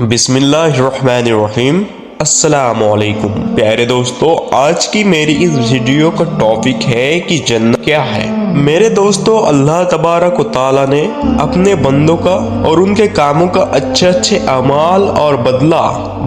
बिस्मिल्लाहिर्रहमानिर्रहीम। अस्सलाम वालेकुम प्यारे दोस्तों, आज की मेरी इस वीडियो का टॉपिक है कि जन्नत क्या है। मेरे दोस्तों, अल्लाह तबारक व तआला ने अपने बंदों का और उनके कामों का अच्छे अमाल और बदला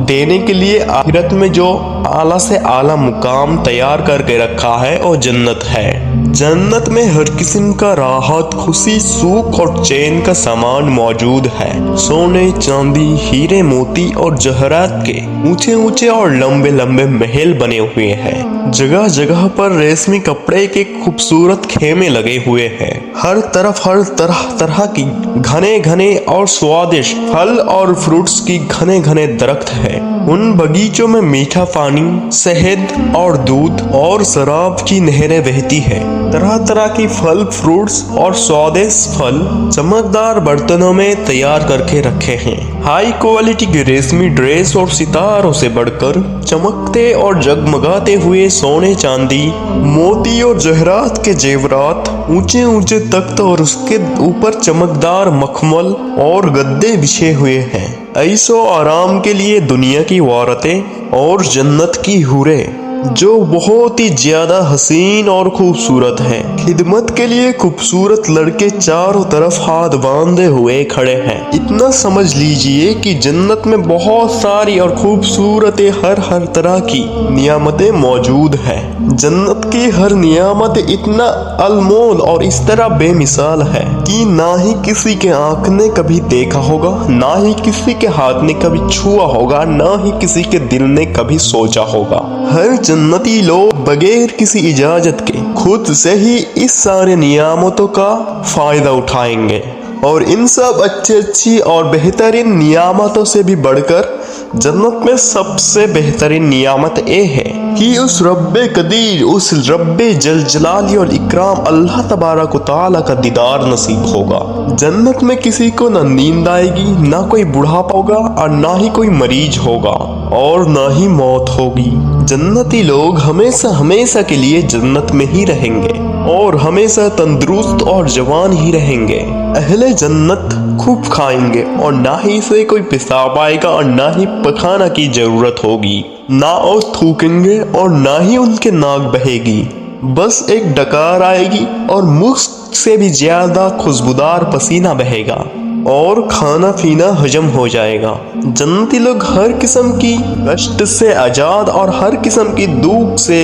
देने के लिए आखिरत में जो आला से आला मुकाम तैयार करके रखा है वो जन्नत है। जन्नत में हर किस्म का राहत, खुशी, सुख और चैन का सामान मौजूद है। सोने, चांदी, हीरे, मोती और जहरात के ऊंचे ऊंचे और लंबे लंबे महल बने हुए हैं। जगह जगह पर रेशमी कपड़े के खूबसूरत खेमे लगे हुए हैं। हर तरफ हर तरह तरह की घने घने और स्वादिष्ट फल और फ्रूट्स की घने घने दरख्त हैं। उन बगीचों में मीठा पानी, शहद और दूध और शराब की नहरें बहती है। तरह तरह की फल, फ्रूट्स और स्वादिष्ट फल चमकदार बर्तनों में तैयार करके रखे हैं। हाई क्वालिटी की रेशमी ड्रेस और सितारों से बढ़कर चमकते और जगमगाते हुए सोने, चांदी, मोती और जहरात के जेवरात, ऊंचे ऊंचे तख्त और उसके ऊपर चमकदार मखमल और गद्दे बिछे हुए हैं। ऐशो आराम के लिए दुनिया की औरतें और जन्नत की हूरें जो बहुत ही ज्यादा हसीन और खूबसूरत हैं। खिदमत के लिए खूबसूरत लड़के चारों तरफ हाथ बांधे हुए खड़े हैं। इतना समझ लीजिए कि जन्नत में बहुत सारी और खूबसूरत हर तरह की नियामतें मौजूद हैं। जन्नत की हर नियामत इतना अनमोल और इस तरह बेमिसाल है कि ना ही किसी के आंख ने कभी देखा होगा, ना ही किसी के हाथ ने कभी छुआ होगा, ना ही किसी के दिल ने कभी सोचा होगा। हर जन्नती लोग बगैर किसी इजाजत के खुद से ही इस सारे नियामतों का फायदा उठाएंगे। और इन सब अच्छी और बेहतरीन नियामतों से भी बढ़कर जन्नत में सबसे बेहतरीन नियामत ये है कि उस रब्बे कदीर, उस रब्बे जलाली और इकराम अल्लाह तबारक व तआला का दीदार नसीब होगा। जन्नत में किसी को न नींद आएगी, ना कोई बुढ़ापा होगा और ना ही कोई मरीज होगा और ना ही मौत होगी। जन्नती लोग हमेशा हमेशा के लिए जन्नत में ही रहेंगे और हमेशा तंदुरुस्त और जवान ही रहेंगे। अहले जन्नत खूब खाएंगे और ना ही से कोई पेशाब आएगा और ना ही पखाना की जरूरत होगी। ना वो थूकेंगे और ना ही उनके नाक बहेगी। बस एक डकार आएगी और मुख से भी ज्यादा खुशबूदार पसीना बहेगा और खाना पीना हजम हो जाएगा। जन्नती लोग हर किस्म की कष्ट से आजाद और हर किस्म की दुख से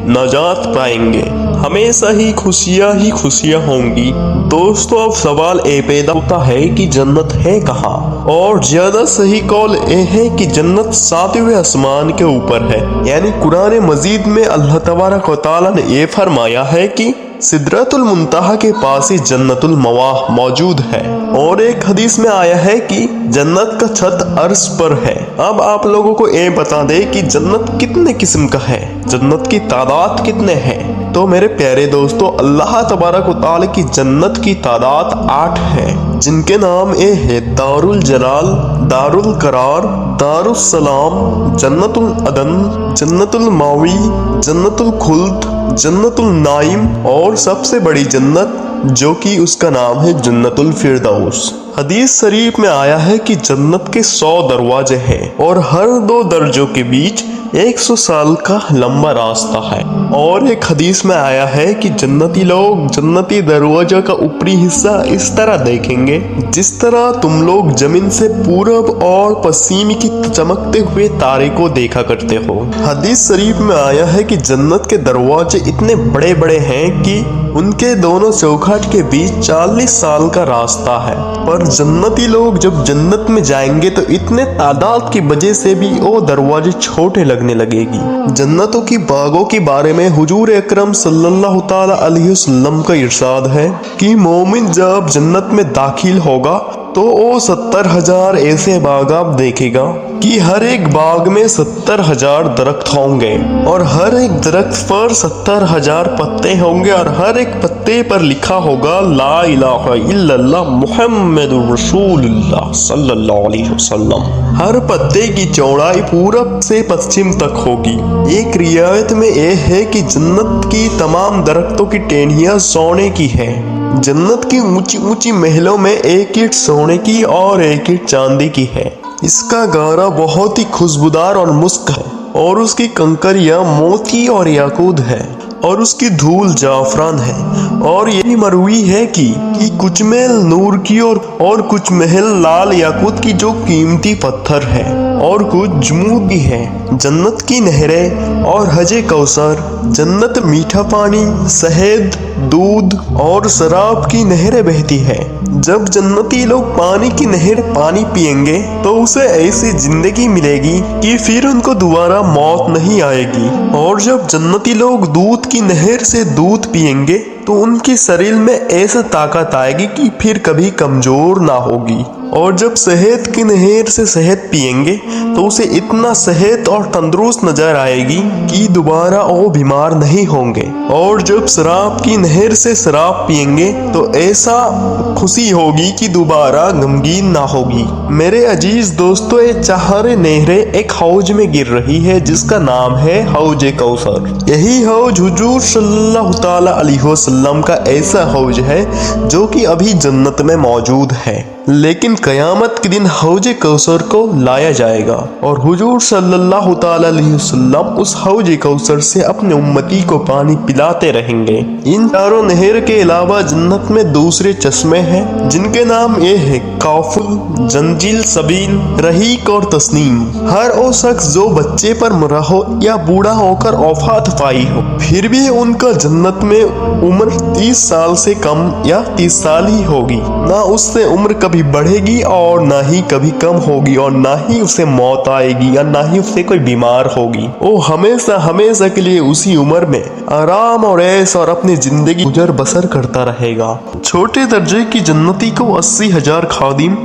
नजात पाएंगे। हमेशा ही खुशियां होंगी। दोस्तों, अब सवाल ये पैदा होता है कि जन्नत है कहाँ? और ज्यादा सही कौल ये है कि जन्नत 7वें आसमान के ऊपर है। यानी कुरान मजीद में अल्लाह तबारक व तआला ने ये फरमाया है कि सिदरतुल मुंतहा के पास ही जन्नतुल मवाह मौजूद है। और एक हदीस में आया है कि जन्नत का छत अर्श पर है। अब आप लोगों को ये बता दे कि जन्नत कितने किस्म का है, जन्नत की तादाद कितने हैं। तो मेरे प्यारे दोस्तों, अल्लाह तबारक व तआला की जन्नत की तादाद 8 है, जिनके नाम ये है दारुल जलाल, दारुल करार, दारुल सलाम, जन्नतुल अदन, जन्नतुल मावी, जन्नतुल खुल्द, जन्नतुल नाइम और सबसे बड़ी जन्नत जो कि उसका नाम है जन्नतुल फिरदौस। हदीस शरीफ में आया है कि जन्नत के 100 दरवाजे हैं और हर 2 दर्जों के बीच 100 साल का लंबा रास्ता है। और एक हदीस में आया है कि जन्नती लोग जन्नती दरवाजा का ऊपरी हिस्सा इस तरह देखेंगे जिस तरह तुम लोग जमीन से पूरब और पश्चिम की चमकते हुए तारे को देखा करते हो। हदीस शरीफ में आया है कि जन्नत के दरवाजे इतने बड़े बड़े हैं कि उनके दोनों चौखट के बीच 40 साल का रास्ता है। पर जन्नती लोग जब जन्नत में जाएंगे तो इतने तादाद की वजह से भी वो दरवाजे छोटे लगने लगेगी। जन्नतों की बागों के बारे में हुजूर अकरम सल्लल्लाहु ताला अलैहि वसल्लम का इरशाद है कि मोमिन जब जन्नत में दाखिल होगा तो वो 70,000 ऐसे बाग आप देखेगा कि हर एक बाग में 70,000 दरख्त होंगे और हर एक दरख्त पर 70,000 पत्ते होंगे और हर एक पत्ते पर लिखा होगा ला इलाहा इल्लल्लाह मुहम्मदुर रसूलुल्लाह सल्लल्लाहु अलैहि वसल्लम। हर पत्ते की चौड़ाई पूरब से पश्चिम तक होगी। एक रिवायत में यह है कि जन्नत की तमाम दरख्तों की टहनियां सोने की है। जन्नत की ऊंची ऊंची महलों में एक ईंट सोने की और एक ईंट चांदी की है। इसका गारा बहुत ही खुशबूदार और मुश्क है और उसकी कंकरियां मोती और याकूत है और उसकी धूल जाफरान है और यही मरवी है कि कुछ महल नूर की और कुछ महल लाल याकूत की जो कीमती पत्थर है और कुछ जमूद की है। जन्नत की नहरें और हजे कौसर, जन्नत मीठा पानी, शहद, दूध और शराब की नहरें बहती है। जब जन्नती लोग पानी की नहर पानी पिएंगे तो उसे ऐसी जिंदगी मिलेगी कि फिर उनको दोबारा मौत नहीं आएगी। और जब जन्नती लोग दूध की नहर से दूध पिएंगे तो उनके शरीर में ऐसा ताकत आएगी कि फिर कभी कमजोर ना होगी। और जब शहद की नहर से शहद पिएंगे तो उसे इतना सेहत और तंदुरुस्त नजर आएगी कि दोबारा वो बीमार नहीं होंगे। और जब शराब की नहर से शराब पिएंगे तो ऐसा खुशी होगी कि दोबारा गमगीन ना होगी। मेरे अजीज दोस्तों, ये चारे नहरें एक हौज में गिर रही है जिसका नाम है हौज कौसर। यही हौज हुजूर सल्लल्लाहु तआला अलैहि वसल्लम का ऐसा हौज है जो कि अभी जन्नत में मौजूद है, लेकिन कयामत के दिन हौज कौसर को लाया जाएगा और हुजूर सल्लल्लाहु तआला अलैहि वसल्लम उस हौज कौसर से अपने उम्मती को पानी पिलाते रहेंगे। इन चारों नहर के अलावा जन्नत में दूसरे चश्मे हैं जिनके नाम ये है काफुल, जंजिल, सबील, रहीक और तस्नीम। हर वो शख्स जो बच्चे पर मरा हो या बूढ़ा होकर वफात पाई हो, फिर भी उनका जन्नत में उम्र 30 साल से कम या 30 साल ही होगी। ना उससे उम्र कभी बढ़ेगी और ना ही कभी कम होगी और ना ही उसे मौत आएगी या ना ही उसे कोई बीमार होगी। वो हमेशा हमेशा के लिए उसी उम्र में आराम और ऐश और अपनी जिंदगी गुजर बसर करता रहेगा। छोटे दर्जे की जन्नती को 80,000 खादिम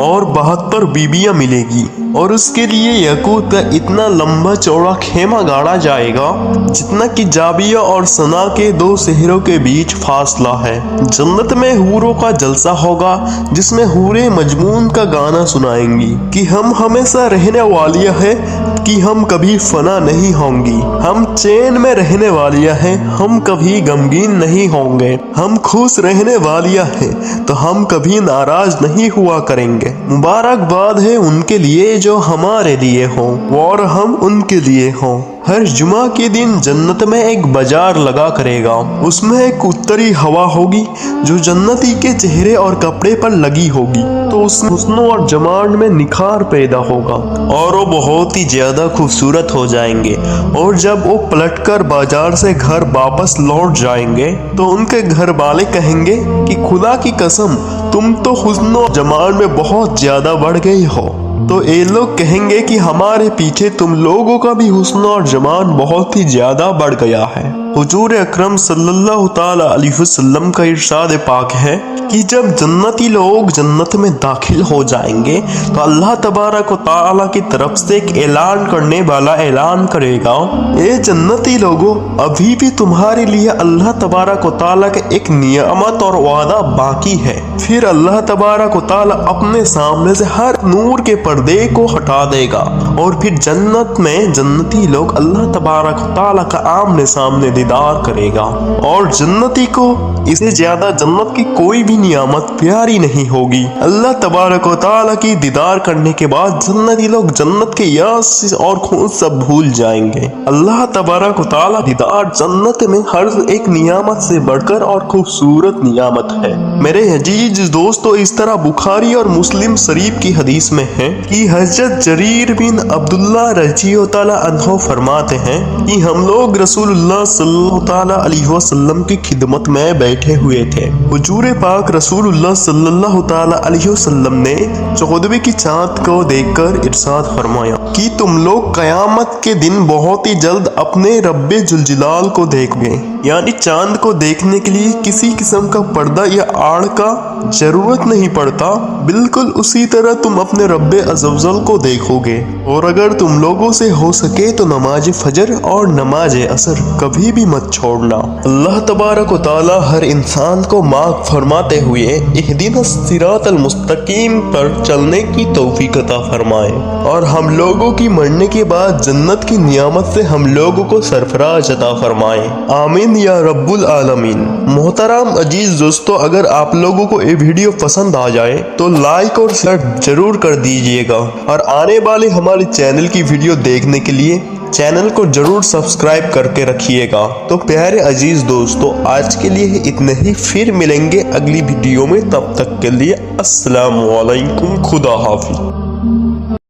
और 72 बीबियां मिलेगी और उसके लिए याकूत का इतना लंबा चौड़ा खेमा गाड़ा जाएगा जितना कि जाबिया और सना के 2 शहरों के बीच फासला है। जन्नत में हूरों का जलसा होगा जिसमें हूरें मजमून का गाना सुनाएंगी कि हम हमेशा रहने वालियां हैं, कि हम कभी फना नहीं होंगी, हम चैन में रहने वालियां हैं, हम कभी गमगीन नहीं होंगे, हम खुश रहने वालियां हैं तो हम कभी नाराज नहीं हुआ करेंगे। मुबारकबाद है उनके लिए जो हमारे लिए हो और हम उनके लिए हों। हर जुमा के दिन जन्नत में एक बाजार लगा करेगा, उसमें एक उत्तरी हवा होगी जो जन्नती के चेहरे और कपड़े पर लगी होगी तो उस हुस्न और जमाल में निखार पैदा होगा और वो बहुत ही ज्यादा खूबसूरत हो जाएंगे। और जब वो पलटकर बाजार से घर वापस लौट जाएंगे तो उनके घर वाले कहेंगे कि खुदा की कसम तुम तो हुस्न और जमाल में बहुत ज्यादा बढ़ गई हो। तो ये लोग कहेंगे कि हमारे पीछे तुम लोगों का भी हुस्न और जमाल बहुत ही ज्यादा बढ़ गया है। हुजूर अकरम सल्लल्लाहु तआला अलैहि वसल्लम का इरशाद पाक है कि जब जन्नती लोग जन्नत में दाखिल हो जाएंगे तो अल्लाह तबारक व तआला की तरफ से एक ऐलान करने वाला ऐलान करेगा, ए जन्नती लोगों, अभी भी तुम्हारे लिए अल्लाह तबारक व तआला का एक नियामत और वादा बाकी है। फिर अल्लाह तबारक व तआला अपने सामने से हर नूर के पर्दे को हटा देगा और फिर जन्नत में जन्नती लोग अल्लाह तबारक व तआला का आमने सामने दीदार करेगा और जन्नती को इससे ज्यादा जन्नत की कोई भी नियामत प्यारी नहीं होगी। अल्लाह तबारक व तआला की दीदार करने के बाद जन्नती लोग जन्नत के यास और खून सब भूल जाएंगे। अल्लाह तबारक व तआला दीदार जन्नत में हर एक नियामत से बढ़कर और खूबसूरत नियामत है। मेरे अजीज दोस्तों, इस तरह बुखारी और मुस्लिम शरीफ की हदीस में है कि हजरत जरीर बिन अब्दुल्लाह रज़ियल्लाहु तआला अन्हु फरमाते हैं कि हम लोग रसूलुल्लाह सल्लल्लाहु तआला अलैहि वसल्लम की खिदमत में बैठे हुए थे। हुजूर पाक रसूलुल्लाह सल्लल्लाहु तआला अलैहि वसल्लम ने 14वें की चांद को देखकर इरशाद फरमाया कि तुम लोग कयामत के दिन बहुत ही जल्द अपने रब्बे जुलजलाल को देखोगे। यानी चांद को देखने के लिए किसी किस्म का पर्दा या आड़ का जरूरत नहीं पड़ता, बिल्कुल उसी तरह तुम अपने रब्बे अज़्ज़वजल को देखोगे। और अगर तुम लोगों से हो सके तो नमाज फजर और नमाज असर कभी भी मत छोड़ना। अल्लाह तबारक व तआला हर इंसान को माफ़ फरमाते हुए इहदिनस सिरातल मुस्तकीम पर चलने की तौफीक अता फरमाए और हम लोगों की मरने के बाद जन्नत की नियामत से हम लोगों को सरफराज अता फरमाए। आमीन आमीन या रब्बुल आलमीन। मोहतरम अजीज दोस्तों, अगर आप लोगों को ये वीडियो पसंद आ जाए तो लाइक और शेयर जरूर कर दीजिएगा, और आने वाले हमारे चैनल की वीडियो देखने के लिए चैनल को जरूर सब्सक्राइब करके रखिएगा। तो प्यारे अजीज दोस्तों, आज के लिए इतने ही, फिर मिलेंगे अगली वीडियो में। तब तक के लिए अस्सलाम वालेकुम, खुदा हाफिज।